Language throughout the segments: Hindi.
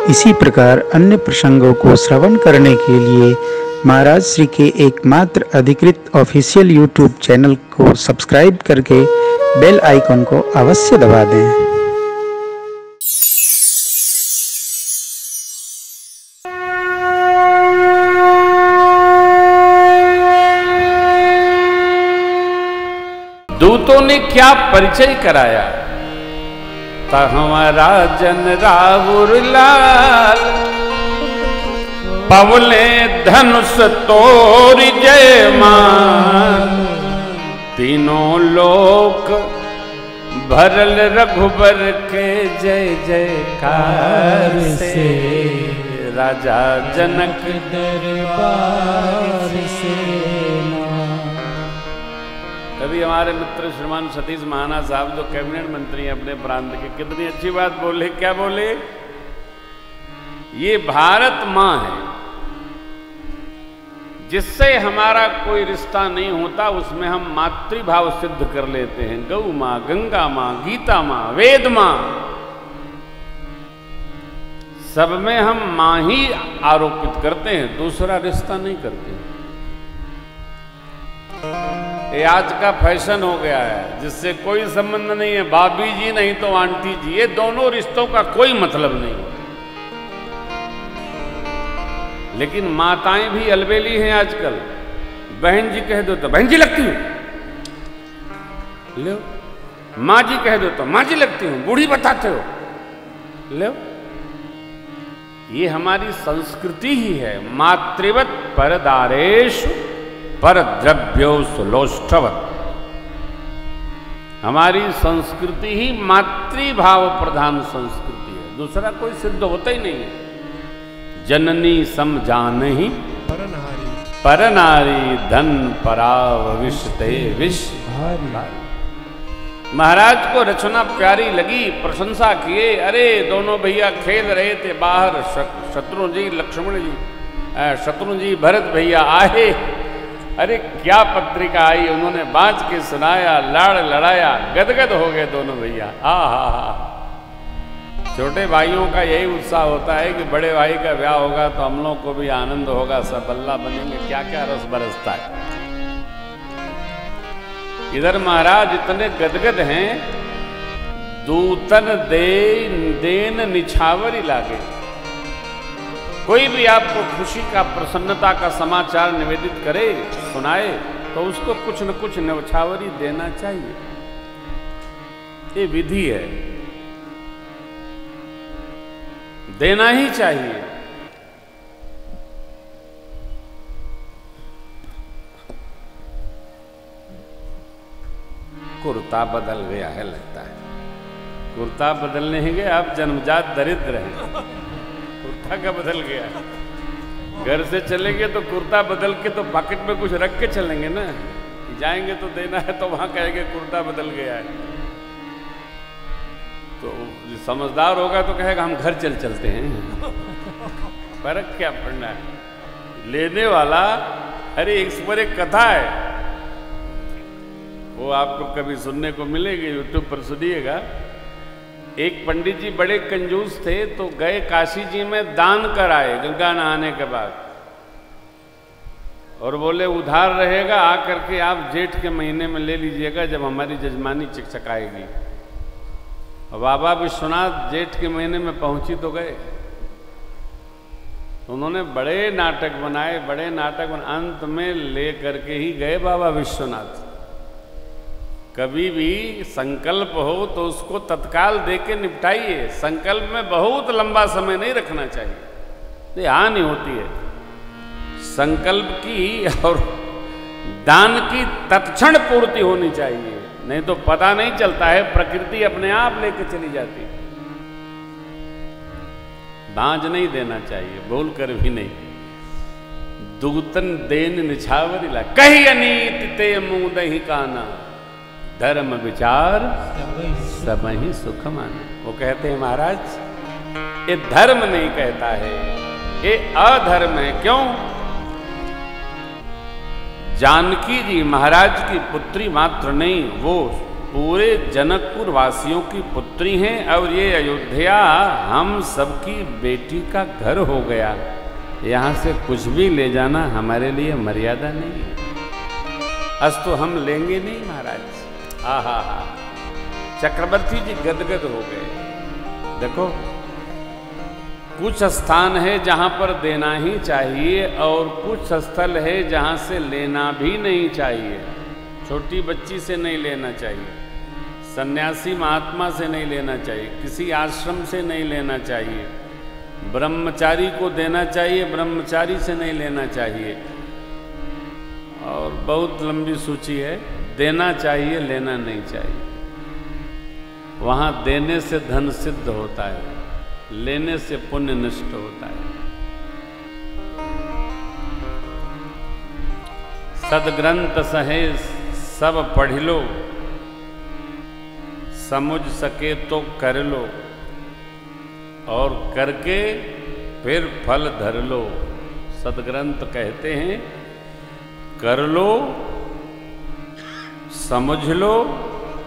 इसी प्रकार अन्य प्रसंगों को श्रवण करने के लिए महाराज श्री के एकमात्र अधिकृत ऑफिशियल यूट्यूब चैनल को सब्सक्राइब करके बेल आइकन को अवश्य दबा दें। दूतों ने क्या परिचय कराया? हमारा जन रावुर लाल पवले धनुष तोर जय मान, तीनों लोक भरल रघुबर के जय जयकार से, राजा जनक दरबार से। अभी हमारे मित्र श्रीमान सतीश महाना साहब जो कैबिनेट मंत्री हैं अपने प्रांत के, कितनी अच्छी बात बोले। क्या बोले? ये भारत माँ है, जिससे हमारा कोई रिश्ता नहीं होता उसमें हम मातृभाव सिद्ध कर लेते हैं। गौ माँ, गंगा माँ, गीता माँ, वेद माँ, सब में हम माँ ही आरोपित करते हैं, दूसरा रिश्ता नहीं करते। ये आज का फैशन हो गया है, जिससे कोई संबंध नहीं है, भाभी जी नहीं तो आंटी जी, ये दोनों रिश्तों का कोई मतलब नहीं। लेकिन माताएं भी अलबेली हैं आजकल। बहन जी कह दो तो बहन जी लगती हूं, लो। माँ जी कह दो तो माँ जी लगती हूं, बूढ़ी बताते हो, लो। ये हमारी संस्कृति ही है। मातृवत परदारेश पर द्रव्यो सुलोष्ठवत। हमारी संस्कृति ही मातृभाव प्रधान संस्कृति है, दूसरा कोई सिद्ध होता ही नहीं है। जननी सम जानहि परनारी धन पराव विषते विष। महाराज को रचना प्यारी लगी, प्रशंसा किए। अरे दोनों भैया खेल रहे थे बाहर, शत्रुघ्न जी लक्ष्मण जी, शत्रुघ्न जी भरत भैया आए। अरे क्या पत्रिका आई, उन्होंने बांच के सुनाया, लाड़ लड़ाया, गदगद हो गए दोनों भैया। छोटे भाइयों का यही उत्साह होता है कि बड़े भाई का ब्याह होगा तो हम लोग को भी आनंद होगा, सब अल्लाह बनेंगे, क्या क्या रस बरसता है। इधर महाराज इतने गदगद हैं, दूतन देन निछावरी लागे। कोई भी आपको खुशी का, प्रसन्नता का समाचार निवेदित करे, सुनाए, तो उसको कुछ न कुछ न्यौछावरी देना चाहिए। ये विधि है, देना ही चाहिए। कुर्ता बदल गया है लगता है। कुर्ता बदलने ही गए, आप जन्मजात दरिद्र हैं। कुर्ता का बदल गया, घर से चलेंगे तो कुर्ता बदल के तो पॉकेट में कुछ रख के चलेंगे ना, जाएंगे तो देना है तो वहां कहेंगे कुर्ता बदल गया है। तो समझदार होगा तो कहेगा हम घर चलते हैं। फर्क क्या पड़ना है? लेने वाला, अरे इस पर एक कथा है, वो आपको कभी सुनने को मिलेगी, यूट्यूब पर सुनिएगा। एक पंडित जी बड़े कंजूस थे, तो गए काशी जी में दान कराए गंगा नहाने के बाद, और बोले उधार रहेगा, आकर के आप जेठ के महीने में ले लीजिएगा जब हमारी जजमानी चिकचकाएगी। और बाबा विश्वनाथ जेठ के महीने में पहुंची तो गए, उन्होंने बड़े नाटक बनाए, अंत में ले करके ही गए बाबा विश्वनाथ। कभी भी संकल्प हो तो उसको तत्काल दे के निपटाइए। संकल्प में बहुत लंबा समय नहीं रखना चाहिए, ये हानि होती है। संकल्प की और दान की तत्क्षण पूर्ति होनी चाहिए, नहीं तो पता नहीं चलता है, प्रकृति अपने आप लेके चली जाती है। बांझ नहीं देना चाहिए, बोल कर भी नहीं। दूतन देन निछावरी ला, कही अनीति ते मुँह दही काना, धर्म विचार सब ही सुख माना। वो कहते हैं महाराज ये धर्म नहीं कहता है, ये अधर्म है। क्यों? जानकी जी महाराज की पुत्री मात्र नहीं, वो पूरे जनकपुर वासियों की पुत्री हैं और ये अयोध्या हम सबकी बेटी का घर हो गया। यहाँ से कुछ भी ले जाना हमारे लिए मर्यादा नहीं है। अस तो हम लेंगे नहीं महाराज। आहा हा, चक्रवर्ती जी गदगद हो गए। देखो, कुछ स्थान है जहाँ पर देना ही चाहिए और कुछ स्थल है जहाँ से लेना भी नहीं चाहिए। छोटी बच्ची से नहीं लेना चाहिए, सन्यासी महात्मा से नहीं लेना चाहिए, किसी आश्रम से नहीं लेना चाहिए, ब्रह्मचारी को देना चाहिए, ब्रह्मचारी से नहीं लेना चाहिए। और बहुत लंबी सूची है, देना चाहिए, लेना नहीं चाहिए। वहाँ देने से धन सिद्ध होता है, लेने से पुण्य नष्ट होता है। सदग्रंथ सहेज सब पढ़ लो, समझ सके तो कर लो, और करके फिर फल धर लो। सदग्रंथ कहते हैं कर लो, समझ लो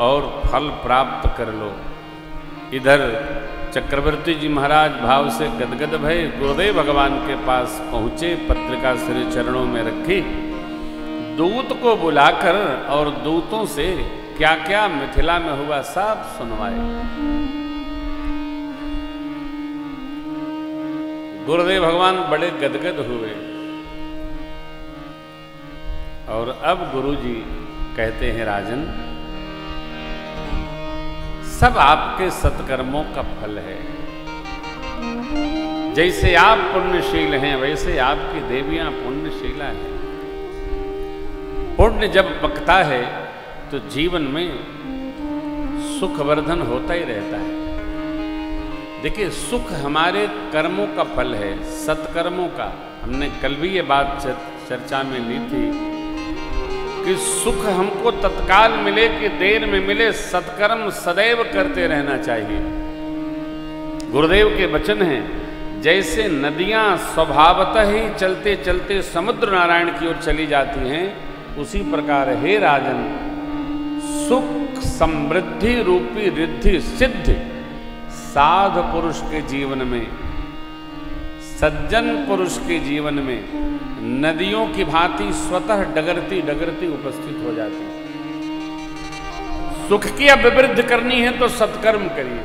और फल प्राप्त कर लो। इधर चक्रवर्ती जी महाराज भाव से गदगद भये, गुरुदेव भगवान के पास पहुँचे, पत्रिका श्री चरणों में रखी, दूत को बुलाकर और दूतों से क्या क्या मिथिला में हुआ सब सुनवाए। गुरुदेव भगवान बड़े गदगद हुए। और अब गुरुजी कहते हैं, राजन, सब आपके सत्कर्मों का फल है। जैसे आप पुण्यशील हैं वैसे आपकी देवियां पुण्यशीला हैं। पुण्य जब पकता है तो जीवन में सुखवर्धन होता ही रहता है। देखिए, सुख हमारे कर्मों का फल है, सत्कर्मों का। हमने कल भी ये बात चर्चा में ली थी कि सुख हमको तत्काल मिले कि देर में मिले, सत्कर्म सदैव करते रहना चाहिए। गुरुदेव के वचन हैं, जैसे नदियां स्वभावतः ही चलते चलते समुद्र नारायण की ओर चली जाती हैं, उसी प्रकार हे राजन, सुख समृद्धि रूपी रिद्धि सिद्धि साध पुरुष के जीवन में, सज्जन पुरुष के जीवन में नदियों की भांति स्वतः डगरती डगरती उपस्थित हो जाती है। सुख की अभिवृद्धि करनी है तो सत्कर्म करिए,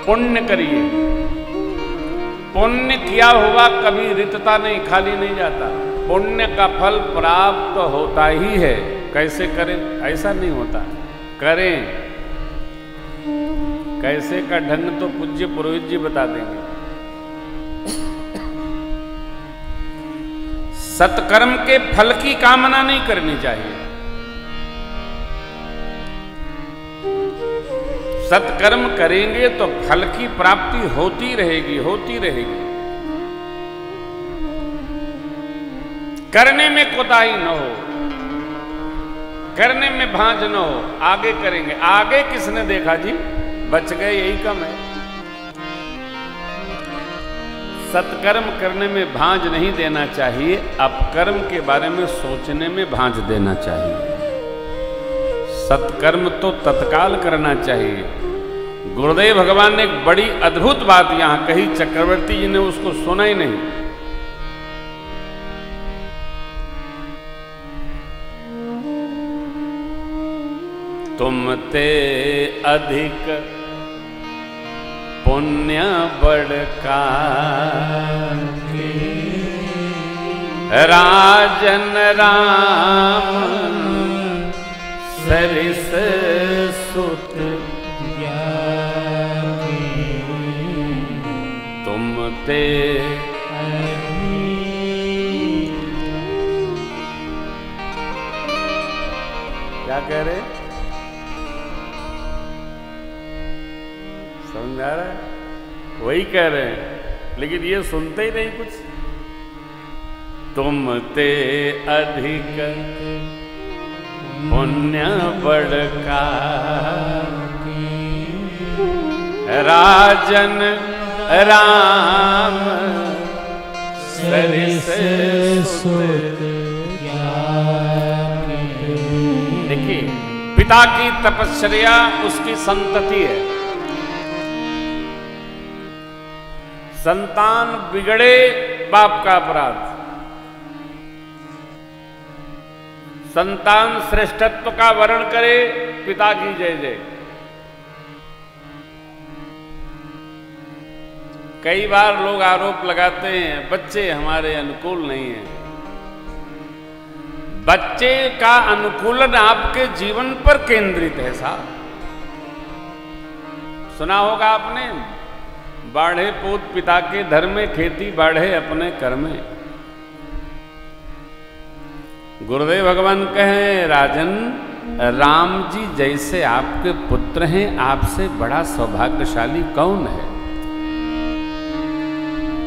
पुण्य करिए। पुण्य किया हुआ कभी रितता नहीं, खाली नहीं जाता। पुण्य का फल प्राप्त होता ही है। कैसे करें? ऐसा नहीं होता, करें। कैसे का ढंग तो पूज्य पुरोहित जी बता देंगे। सत्कर्म के फल की कामना नहीं करनी चाहिए। सत्कर्म करेंगे तो फल की प्राप्ति होती रहेगी, होती रहेगी। करने में कोताही न हो, करने में भांज न हो, आगे करेंगे। आगे किसने देखा जी, बच गए, यही कम है। सत्कर्म करने में भांज नहीं देना चाहिए, अपकर्म के बारे में सोचने में भांज देना चाहिए। सत्कर्म तो तत्काल करना चाहिए। गुरुदेव भगवान ने एक बड़ी अद्भुत बात यहां कही, चक्रवर्ती जी ने उसको सुना ही नहीं। तुम ते अधिक पुण्य बड़का राजन राम सरिस सुत तुम ते क्या कह रहे? समझ आ रहा है? वही कह रहे हैं, लेकिन ये सुनते ही नहीं कुछ। तुम ते अधिक पुण्य बड़का राजन राम सरिस सुत। देखिए, पिता की तपश्चर्या उसकी संतति है। संतान बिगड़े बाप का अपराध, संतान श्रेष्ठत्व का वर्ण करे पिता की जय जय। कई बार लोग आरोप लगाते हैं बच्चे हमारे अनुकूल नहीं हैं। बच्चे का अनुकूलन आपके जीवन पर केंद्रित है साहब। सुना होगा आपने, बाढ़े पूत पिता के धर में, खेती बाढ़े अपने कर में। गुरुदेव भगवान कहें राजन, राम जी जैसे आपके पुत्र हैं, आपसे बड़ा सौभाग्यशाली कौन है।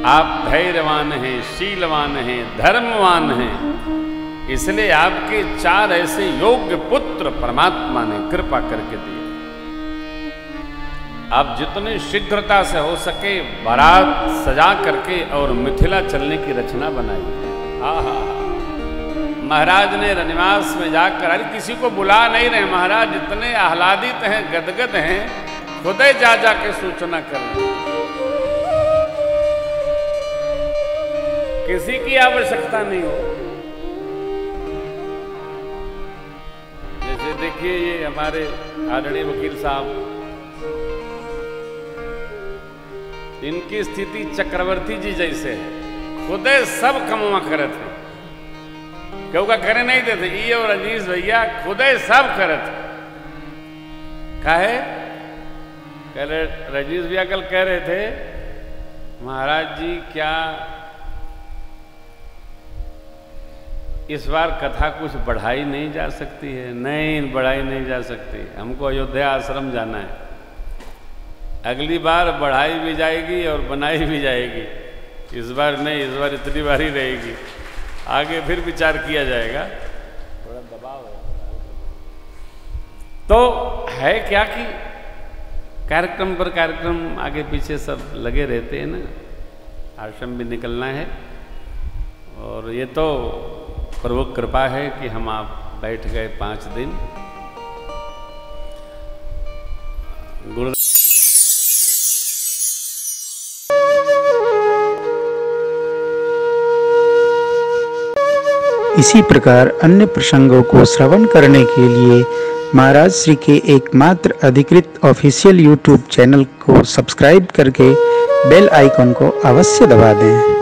आप धैर्यवान हैं, शीलवान हैं, धर्मवान हैं, इसलिए आपके 4 ऐसे योग्य पुत्र परमात्मा ने कृपा करके दिए। आप जितने शीघ्रता से हो सके बारात सजा करके और मिथिला चलने की रचना बनाई। आहा, महाराज ने रनिवास में जाकर, अरे किसी को बुला नहीं रहे महाराज, इतने आह्लादित हैं, गदगद हैं, खुद जा के सूचना कर रहे, किसी की आवश्यकता नहीं हो। जैसे देखिए ये हमारे आदरणीय वकील साहब, इनकी स्थिति चक्रवर्ती जी जैसे है, खुद सब कमवा करे थे, क्योंकि करे नहीं देते। ये और रजनीश भैया खुद सब करे थे। काहे कह रहे, रजनीश भैया कल कह रहे थे महाराज जी क्या इस बार कथा कुछ बढ़ाई नहीं जा सकती है। नहीं, बढ़ाई नहीं जा सकती, हमको अयोध्या आश्रम जाना है। अगली बार बढ़ाई भी जाएगी और बनाई भी जाएगी, इस बार नहीं, इस बार इतनी बार ही रहेगी, आगे फिर विचार किया जाएगा। थोड़ा दबाव है तो है क्या कि कार्यक्रम पर कार्यक्रम आगे पीछे सब लगे रहते हैं ना, आश्रम भी निकलना है। और ये तो प्रभु कृपा है कि हम आप बैठ गए 5 दिन। गुरुदेव इसी प्रकार अन्य प्रसंगों को श्रवण करने के लिए महाराज श्री के एकमात्र अधिकृत ऑफिशियल यूट्यूब चैनल को सब्सक्राइब करके बेल आइकन को अवश्य दबा दें।